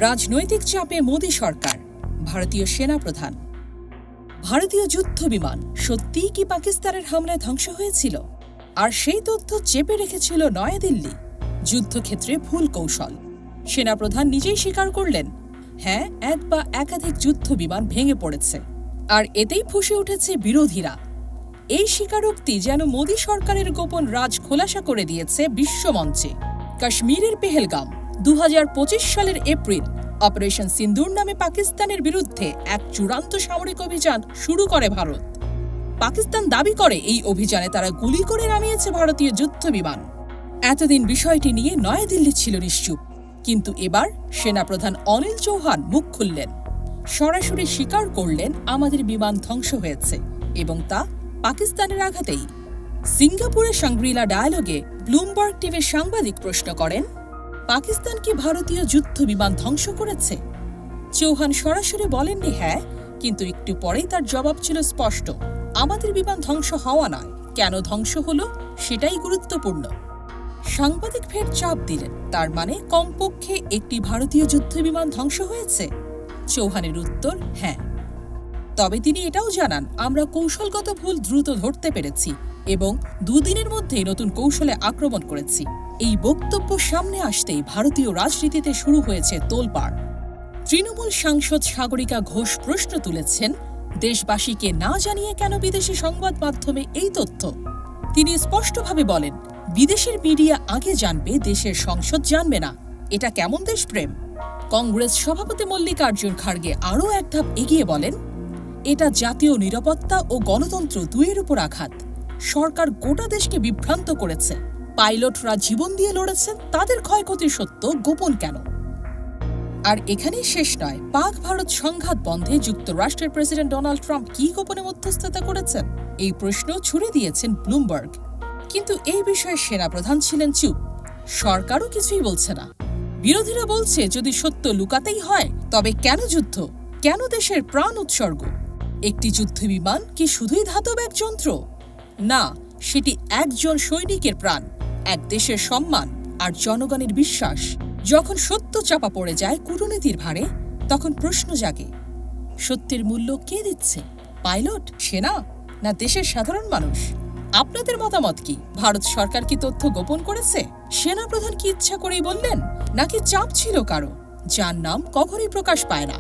রাজনৈতিক চাপে মোদী সরকার, ভারতীয় সেনাপ্রধান। ভারতীয় যুদ্ধ বিমান সত্যিই কি পাকিস্তানের হামলায় ধ্বংস হয়েছিল? আর সেই তথ্য চেপে রেখেছিল নয়াদিল্লি। যুদ্ধক্ষেত্রে ভুল কৌশল। সেনাপ্রধান নিজেই স্বীকার করলেন, হ্যাঁ, এক বা একাধিক যুদ্ধ বিমান ভেঙে পড়েছে। আর এতেই ফুঁসে উঠেছে বিরোধীরা। এই স্বীকারোক্তি যেন মোদী সরকারের গোপন রাজ খোলাসা করে দিয়েছে বিশ্বমঞ্চে। কাশ্মীরের পেহেলগাম 2025 সালের এপ্রিল অপারেশন সিন্দুর নামে পাকিস্তানের বিরুদ্ধে এক চূড়ান্ত সামরিক অভিযান শুরু করে ভারত। পাকিস্তান দাবি করে এই অভিযানে তারা গুলি করে নামিয়েছে ভারতীয় যুদ্ধ বিমান। এতদিন বিষয়টি নিয়ে নয়াদিল্লি ছিল নিশ্চুপ, কিন্তু এবার সেনাপ্রধান অনিল চৌহান মুখ খুললেন। সরাসরি স্বীকার করলেন, আমাদের বিমান ধ্বংস হয়েছে এবং তা পাকিস্তানের আঘাতেই। সিঙ্গাপুরের শাংগ্রিলা ডায়ালগে ব্লুমবার্গ টিভির সাংবাদিক প্রশ্ন করেন, পাকিস্তান কি ভারতীয় যুদ্ধ বিমান ধ্বংস করেছে? চৌহান সরাসরি বলেননি হ্যাঁ, কিন্তু একটু পরেই তার জবাব ছিল স্পষ্ট, আমাদের বিমান ধ্বংস হওয়া নয়, কেন ধ্বংস হলো সেটাই গুরুত্বপূর্ণ। সাংবাদিক ফের চাপ দিলেন, তার মানে কমপক্ষে একটি ভারতীয় যুদ্ধ বিমান ধ্বংস হয়েছে? চৌহানের উত্তর হ্যাঁ। তবে তিনি এটাও জানান, আমরা কৌশলগত ভুল দ্রুত ধরতে পেরেছি এবং দুদিনের মধ্যেই নতুন কৌশলে আক্রমণ করেছি। এই বক্তব্য সামনে আসতেই ভারতীয় রাজনীতিতে শুরু হয়েছে তোলপাড়। তৃণমূল সাংসদ সাগরিকা ঘোষ প্রশ্ন তুলেছেন, দেশবাসীকে না জানিয়ে কেন বিদেশি সংবাদ মাধ্যমে এই তথ্য? তিনি স্পষ্টভাবে বলেন, বিদেশের মিডিয়া আগে জানবে, দেশের সংসদ জানবে না। এটা কেমন দেশপ্রেম? কংগ্রেস সভাপতি মল্লিকার্জুন খাড়গে আরও এক ধাপ এগিয়ে বলেন, এটা জাতীয় নিরাপত্তা ও গণতন্ত্র দুইয়ের উপর আঘাত। সরকার গোটা দেশকে বিভ্রান্ত করেছে। পাইলটরা জীবন দিয়ে লড়েছেন, তাদের ক্ষয়ক্ষতির সত্য গোপন কেন? আর এখানেই শেষ নয়, পাক ভারত সংঘাত বন্ধে যুক্তরাষ্ট্রের প্রেসিডেন্ট ডোনাল্ড ট্রাম্প কি গোপনে মধ্যস্থতা করেছেন? এই প্রশ্ন ছুড়ে দিয়েছেন ব্লুমবার্গ। কিন্তু এই বিষয়ে সেনাপ্রধান ছিলেন চুপ, সরকারও কিছুই বলছে না। বিরোধীরা বলছে, যদি সত্য লুকাতেই হয় তবে কেন যুদ্ধ, কেন দেশের প্রাণ উৎসর্গ? একটি যুদ্ধ বিমান কি শুধুই ধাতব এক যন্ত্র? না, সেটি একজন সৈনিকের প্রাণ, এক দেশের সম্মান আর জনগণের বিশ্বাস। যখন সত্য চাপা পড়ে যায় কূটনীতির ভারে, তখন প্রশ্ন জাগে, সত্যের মূল্য কে দিচ্ছে? পাইলট, সেনা, না দেশের সাধারণ মানুষ? আপনাদের মতামত কি? ভারত সরকার কি তথ্য গোপন করেছে? সেনাপ্রধান কি ইচ্ছা করেই বললেন, নাকি চাপ ছিল কারো, যার নাম কখনোই প্রকাশ পায় না?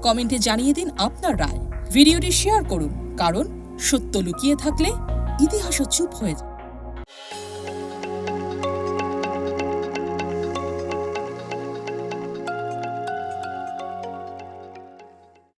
কমেন্টে জানিয়ে দিন আপনার রায়। ভিডিওটি শেয়ার করুন, কারণ সত্য লুকিয়ে থাকলে ইতিহাসও চুপ হয়ে যায়।